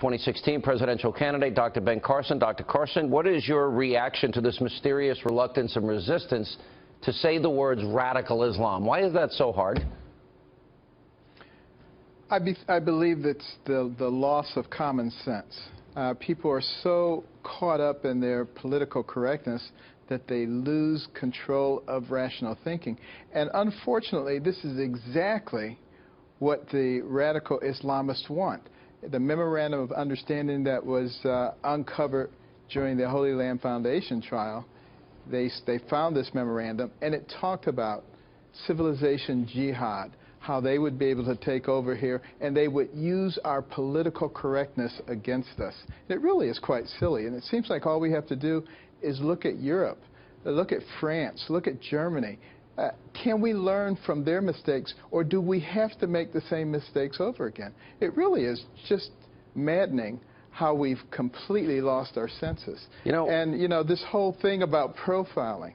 2016 presidential candidate, Dr. Ben Carson. Dr. Carson, what is your reaction to this mysterious reluctance and resistance to say the words radical Islam? Why is that so hard? I believe it's the loss of common sense. People are so caught up in their political correctness that they lose control of rational thinking. And unfortunately, this is exactly what the radical Islamists want. The Memorandum of Understanding that was uncovered during the Holy Land Foundation trial, they found this memorandum, and it talked about civilization jihad, how they would be able to take over here, and they would use our political correctness against us. It really is quite silly, and it seems like all we have to do is look at Europe, look at France, look at Germany. Can we learn from their mistakes, or do we have to make the same mistakes over again? It really is just maddening how we've completely lost our senses. And, this whole thing about profiling,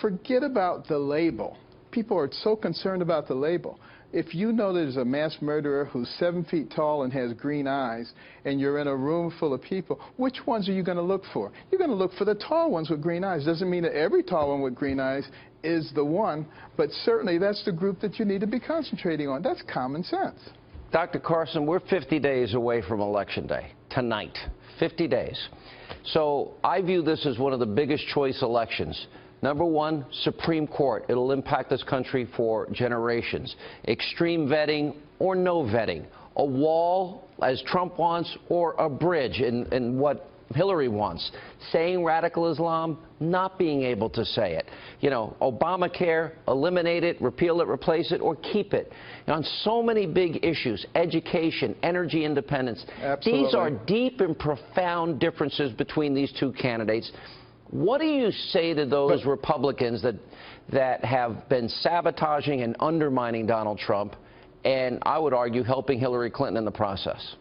forget about the label. People are so concerned about the label. If you know there's a mass murderer who's 7 feet tall and has green eyes, and you're in a room full of people, which ones are you going to look for? You're going to look for the tall ones with green eyes. Doesn't mean that every tall one with green eyes is the one, but certainly that's the group that you need to be concentrating on. That's common sense. Dr. Carson, we're 50 days away from Election Day, tonight, 50 days. So I view this as one of the biggest choice elections. Number one, Supreme Court. It'll impact this country for generations. Extreme vetting or no vetting. A wall, as Trump wants, or a bridge in what Hillary wants. Saying radical Islam, not being able to say it. Obamacare, eliminate it, repeal it, replace it, or keep it. On so many big issues, education, energy independence. Absolutely. These are deep and profound differences between these two candidates. What do you say to those Republicans that have been sabotaging and undermining Donald Trump, and I would argue helping Hillary Clinton in the process?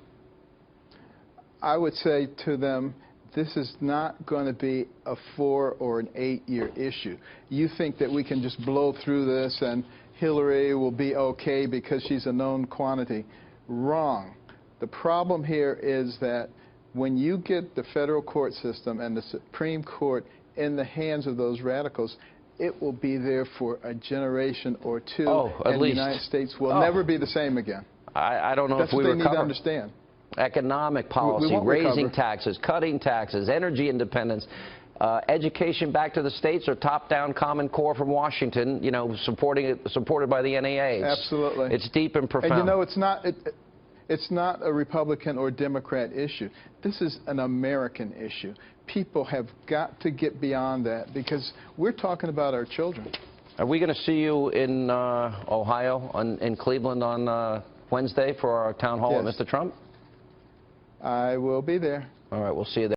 I would say to them, this is not going to be a 4 or an 8-year issue. You think that we can just blow through this and Hillary will be okay because she's a known quantity. Wrong. The problem here is that when you get the federal court system and the Supreme Court in the hands of those radicals, it will be there for a generation or two, and the United States will never be the same again. I don't know if we recover. That's what they need to understand. Economic policy, raising taxes, cutting taxes, energy independence, education back to the states, or top-down Common Core from Washington, supported by the NAA. Absolutely. It's deep and profound. And it's not a Republican or Democrat issue. This is an American issue. People have got to get beyond that because we're talking about our children. Are we going to see you in Ohio, in Cleveland on Wednesday for our town hall with Mr. Trump? I will be there. All right, we'll see you there.